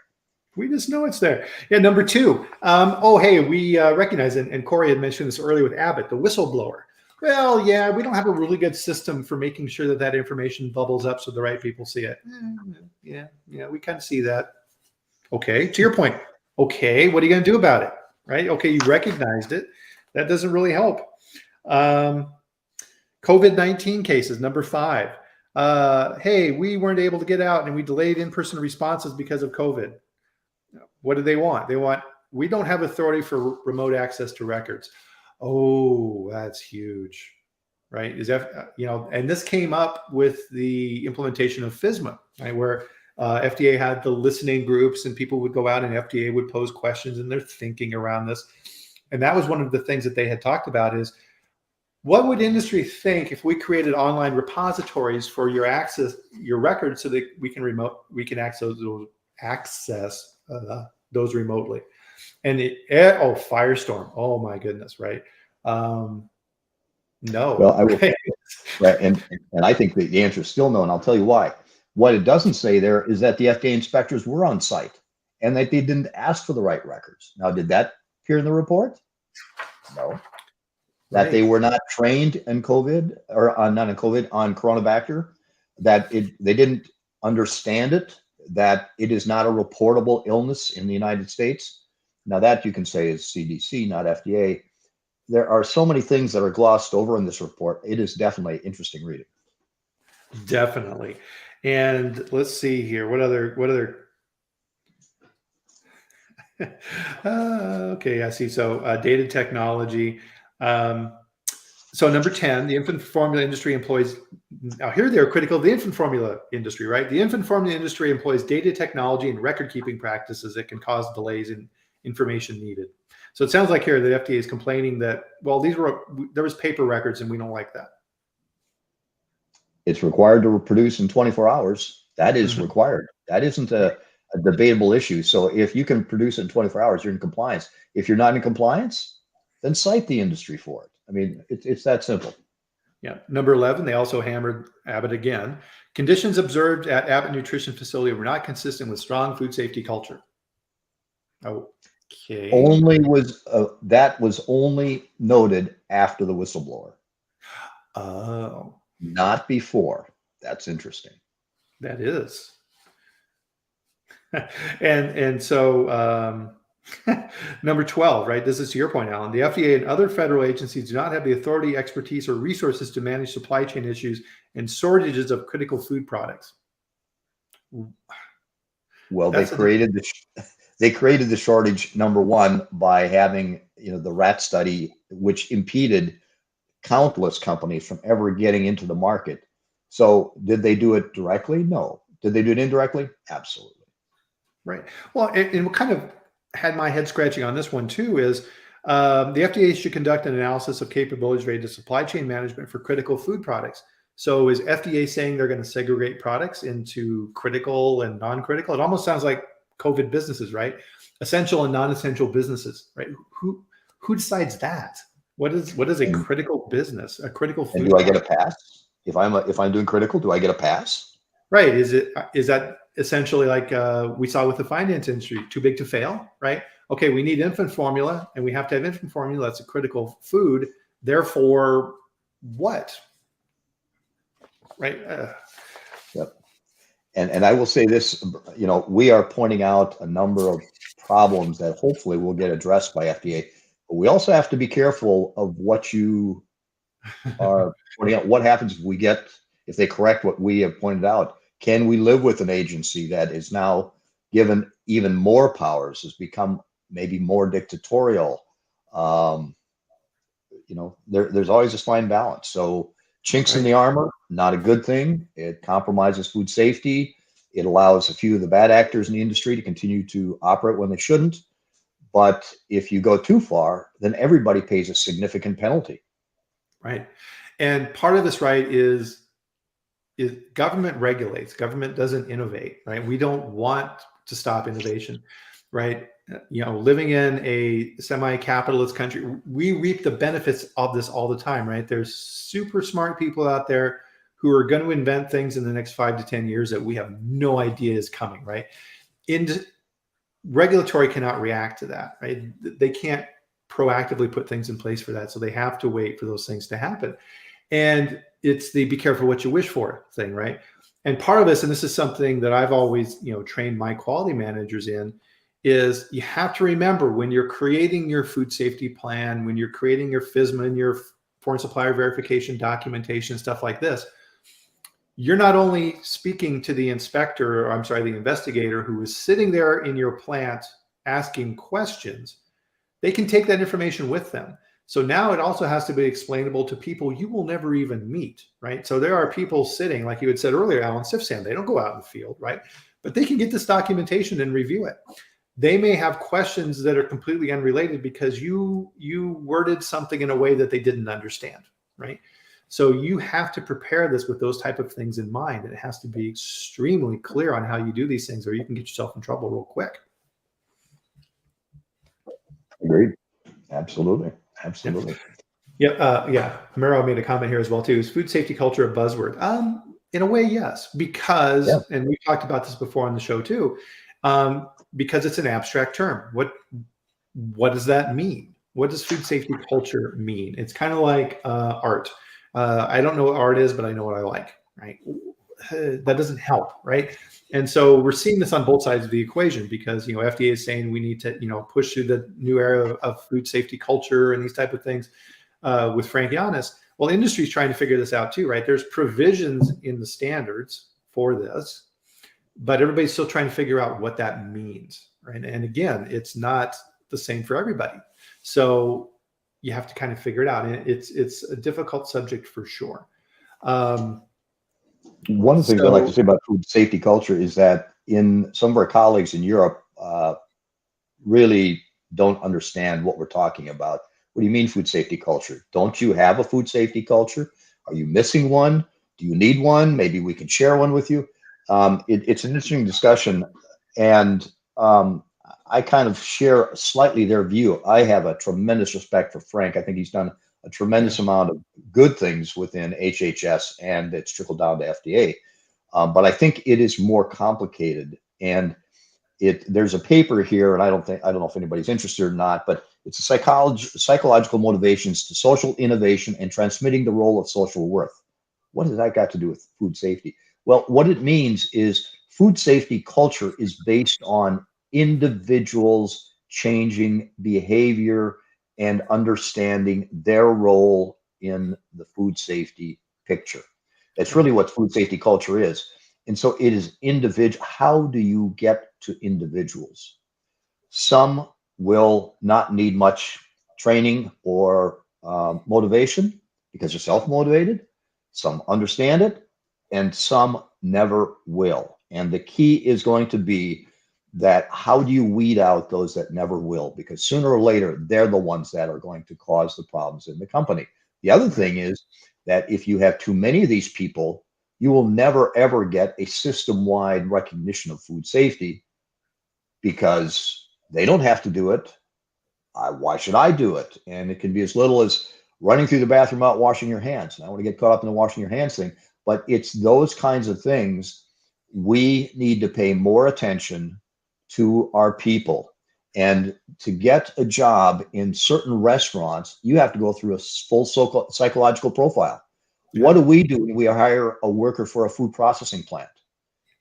We just know it's there. Yeah, number 2. Hey, we recognize, and Corey had mentioned this earlier with Abbott, the whistleblower. Well, yeah, we don't have a really good system for making sure that that information bubbles up so the right people see it. Yeah, we kind of see that. Okay, to your point. Okay, what are you going to do about it? Right? Okay, you recognized it. That doesn't really help. COVID-19 cases, number 5. Hey, we weren't able to get out and we delayed in-person responses because of COVID. What do they want? They want, we don't have authority for remote access to records. Oh, that's huge, right? Is that, and this came up with the implementation of FSMA, right? Where FDA had the listening groups and people would go out and FDA would pose questions and they're thinking around this. And that was one of the things that they had talked about is, what would industry think if we created online repositories for your records so that we can access those remotely? And Firestorm. Oh my goodness, right? No. Well, I will, right, and I think the answer is still no, and I'll tell you why. What it doesn't say there is that the FDA inspectors were on site and that they didn't ask for the right records. Now, did that appear in the report? No. That they were not trained in COVID, or not in COVID, on Coronabacter, that they didn't understand it, that it is not a reportable illness in the United States. Now that you can say is CDC, not FDA. There are so many things that are glossed over in this report. It is definitely interesting reading. Definitely. And let's see here. What other? Okay, I see. So data technology. So number 10, the infant formula industry employs, now here they're critical of the infant formula industry, right? The infant formula industry employs data technology and record keeping practices that can cause delays in information needed. So it sounds like here that FDA is complaining that, well, there was paper records and we don't like that. It's required to produce in 24 hours. That is required. That isn't a debatable issue. So if you can produce it in 24 hours, you're in compliance. If you're not in compliance, then cite the industry for it. I mean, it's that simple. Yeah. Number 11, they also hammered Abbott again. Conditions observed at Abbott Nutrition Facility were not consistent with strong food safety culture. Okay. That was only noted after the whistleblower. Oh. Not before. That's interesting. That is. and so number 12, right? This is to your point, Alan. The FDA and other federal agencies do not have the authority, expertise, or resources to manage supply chain issues and shortages of critical food products. Well, That's they created the shortage, number one, by having, the rat study, which impeded countless companies from ever getting into the market. So did they do it directly? No. Did they do it indirectly? Absolutely. right. Well, and what kind of had my head scratching on this one too is the FDA should conduct an analysis of capabilities related to supply chain management for critical food products. So is FDA saying they're going to segregate products into critical and non-critical? It almost sounds like COVID businesses, right? Essential and non-essential businesses, right? Who decides that? What is a And, critical business, a critical and food do I get a product? pass? If I'm doing critical, do I get a pass? Right. Is that essentially like we saw with the finance industry, too big to fail, right? Okay, we need infant formula and we have to have infant formula. That's a critical food. Therefore, what? Right. Yep. And I will say this, we are pointing out a number of problems that hopefully will get addressed by FDA. But we also have to be careful of what you are pointing out. What happens if they correct what we have pointed out? Can we live with an agency that is now given even more powers, has become maybe more dictatorial? There's always this fine balance. So chinks in Right. the armor, not a good thing. It compromises food safety. It allows a few of the bad actors in the industry to continue to operate when they shouldn't. But if you go too far, then everybody pays a significant penalty. Right. And part of this, right, is government regulates, government doesn't innovate, right? We don't want to stop innovation, right? Living in a semi-capitalist country, we reap the benefits of this all the time, right? There's super smart people out there who are going to invent things in the next 5 to 10 years that we have no idea is coming, right? Regulatory cannot react to that, right? They can't proactively put things in place for that. So they have to wait for those things to happen. And it's the be careful what you wish for thing, right? And part of this, and this is something that I've always, trained my quality managers in, is you have to remember when you're creating your food safety plan, when you're creating your FSMA and your foreign supplier verification documentation, stuff like this, you're not only speaking to the inspector, or I'm sorry, the investigator who is sitting there in your plant asking questions. They can take that information with them. So now it also has to be explainable to people you will never even meet, right? So there are people sitting, like you had said earlier, Alan Sifsan, they don't go out in the field, right? But they can get this documentation and review it. They may have questions that are completely unrelated because you worded something in a way that they didn't understand, right? So you have to prepare this with those type of things in mind. It has to be extremely clear on how you do these things, or you can get yourself in trouble real quick. Agreed. Absolutely. Absolutely. Yeah. Mero made a comment here as well too. Is food safety culture a buzzword? In a way, yes, because, Yeah. and we talked about this before on the show too, because it's an abstract term. What does that mean? What does food safety culture mean? It's kind of like art. I don't know what art is, but I know what I like, right? That doesn't help, right? And so we're seeing this on both sides of the equation because, FDA is saying we need to, push through the new era of food safety culture and these type of things with Frankianis. Well, industry is trying to figure this out too, right? There's provisions in the standards for this, but everybody's still trying to figure out what that means, right? And again, it's not the same for everybody. So you have to kind of figure it out. And it's a difficult subject for sure. One of the things I like to say about food safety culture is that in some of our colleagues in Europe really don't understand what we're talking about. What do you mean food safety culture? Don't you have a food safety culture? Are you missing one? Do you need one? Maybe we can share one with you. It's an interesting discussion. And I kind of share slightly their view. I have a tremendous respect for Frank. I think he's done a tremendous amount of good things within HHS, and it's trickled down to FDA. But I think it is more complicated. And there's a paper here, and I don't know if anybody's interested or not, but it's a psychological motivations to social innovation and transmitting the role of social worth. What has that got to do with food safety? Well, what it means is food safety culture is based on individuals changing behavior and understanding their role in the food safety picture. That's really what food safety culture is. And so it is individual. How do you get to individuals. Some will not need much training or motivation because they're self-motivated. Some understand it, and some never will. And the key is going to be that how do you weed out those that never will? Because sooner or later, they're the ones that are going to cause the problems in the company. The other thing is that if you have too many of these people, you will never, ever get a system-wide recognition of food safety because they don't have to do it. Why should I do it? And it can be as little as running through the bathroom without washing your hands. And I want to get caught up in the washing your hands thing, but it's those kinds of things. We need to pay more attention to our people. And to get a job in certain restaurants, you have to go through a full psychological profile. Yeah. What do we do when we hire a worker for a food processing plant?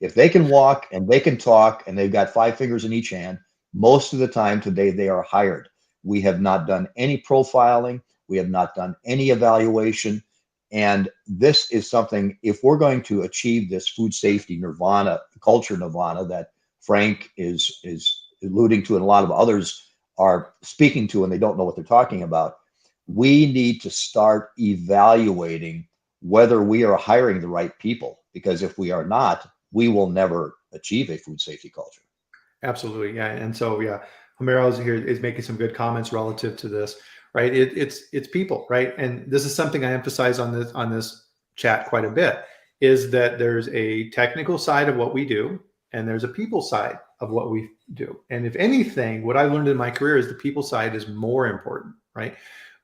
If they can walk and they can talk and they've got 5 fingers in each hand, most of the time today they are hired. We have not done any profiling. We have not done any evaluation. And this is something, if we're going to achieve this food safety nirvana, culture nirvana that Frank is alluding to and a lot of others are speaking to and they don't know what they're talking about, we need to start evaluating whether we are hiring the right people. Because if we are not, we will never achieve a food safety culture. Absolutely. Yeah. And so, yeah, Homero is making some good comments relative to this, right? It's people, right? And this is something I emphasize on this chat quite a bit, is that there's a technical side of what we do, and there's a people side of what we do. And if anything, what I learned in my career is the people side is more important, right?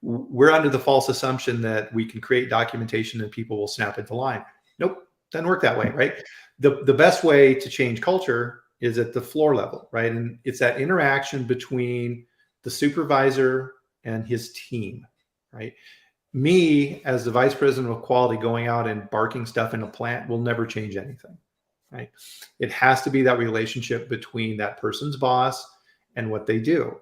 We're under the false assumption that we can create documentation and people will snap into line. Nope, doesn't work that way, right? The best way to change culture is at the floor level, right? And it's that interaction between the supervisor and his team, right? Me, as the vice president of quality, going out and barking stuff in a plant will never change anything, right? It has to be that relationship between that person's boss and what they do.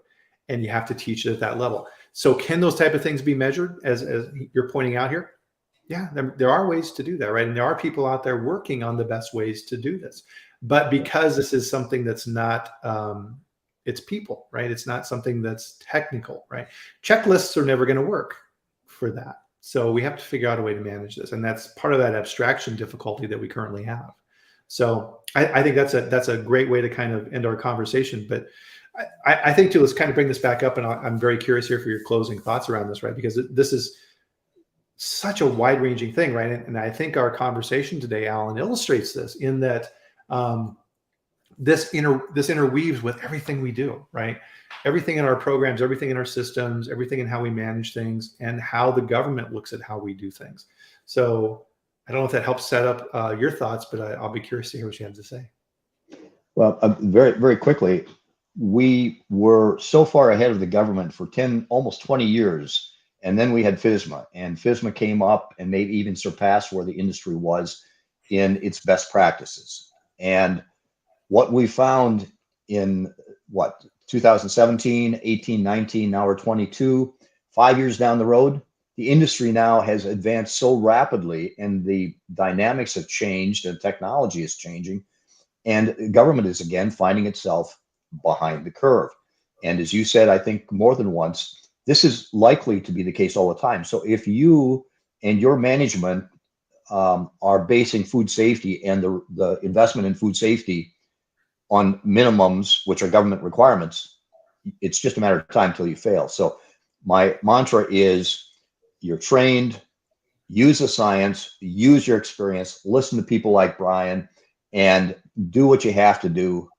And you have to teach it at that level. So can those type of things be measured, as you're pointing out here? Yeah, there are ways to do that, right? And there are people out there working on the best ways to do this. But because this is something that's not, it's people, right? It's not something that's technical, right? Checklists are never going to work for that. So we have to figure out a way to manage this. And that's part of that abstraction difficulty that we currently have. So I think that's a great way to kind of end our conversation. But I think too, let's kind of bring this back up. And I'm very curious here for your closing thoughts around this, right? Because this is such a wide-ranging thing, right? And I think our conversation today, Alan, illustrates this in that this interweaves with everything we do, right? Everything in our programs, everything in our systems, everything in how we manage things, and how the government looks at how we do things. So I don't know if that helps set up your thoughts, but I'll be curious to hear what you have to say. Well, very, very quickly, we were so far ahead of the government for almost 20 years. And then we had FSMA, and FSMA came up and maybe even surpassed where the industry was in its best practices. And what we found in 2017, 18, 19, now we're 22, 5 years down the road, the industry now has advanced so rapidly and the dynamics have changed and technology is changing. And government is again finding itself behind the curve. And as you said, I think more than once, this is likely to be the case all the time. So if you and your management are basing food safety and the investment in food safety on minimums, which are government requirements, it's just a matter of time till you fail. So my mantra is you're trained, use the science, use your experience, listen to people like Bryan, and do what you have to do.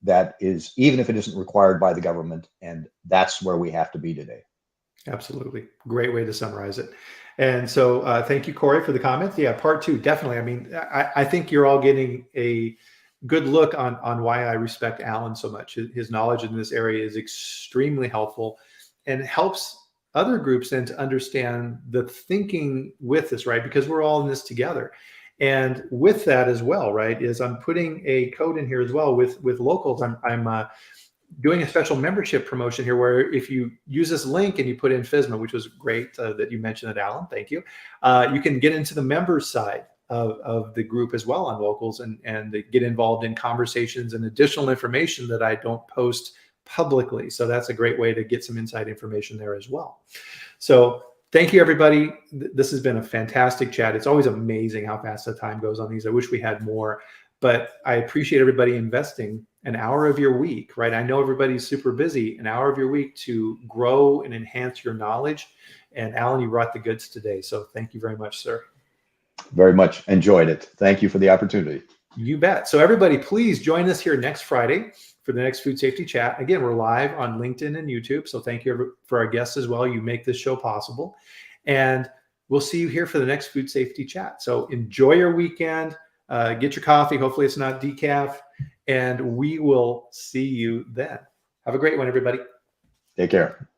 That is, even if it isn't required by the government, and that's where we have to be today. Absolutely. Great way to summarize it. And so thank you, Corey, for the comments. Yeah, part 2, definitely. I mean, I think you're all getting a good look on why I respect Alan so much. His knowledge in this area is extremely helpful and helps other groups then to understand the thinking with this, right? Because we're all in this together. And with that as well, right, is I'm putting a code in here as well with locals. I'm doing a special membership promotion here where if you use this link and you put in FSMA, which was great that you mentioned it, Alan, thank you. You can get into the members side of the group as well on locals, and they get involved in conversations and additional information that I don't post publicly. So that's a great way to get some inside information there as well. So thank you, everybody. This has been a fantastic chat. It's always amazing how fast the time goes on these. I wish we had more, but I appreciate everybody investing an hour of your week, right? I know everybody's super busy, an hour of your week to grow and enhance your knowledge. And Alan, you brought the goods today. So thank you very much, sir. Very much enjoyed it. Thank you for the opportunity. You bet. So everybody, please join us here next Friday for the next Food Safety Chat. Again, we're live on LinkedIn and YouTube. So thank you for our guests as well. You make this show possible. And we'll see you here for the next Food Safety Chat. So enjoy your weekend. Get your coffee. Hopefully it's not decaf. And we will see you then. Have a great one, everybody. Take care.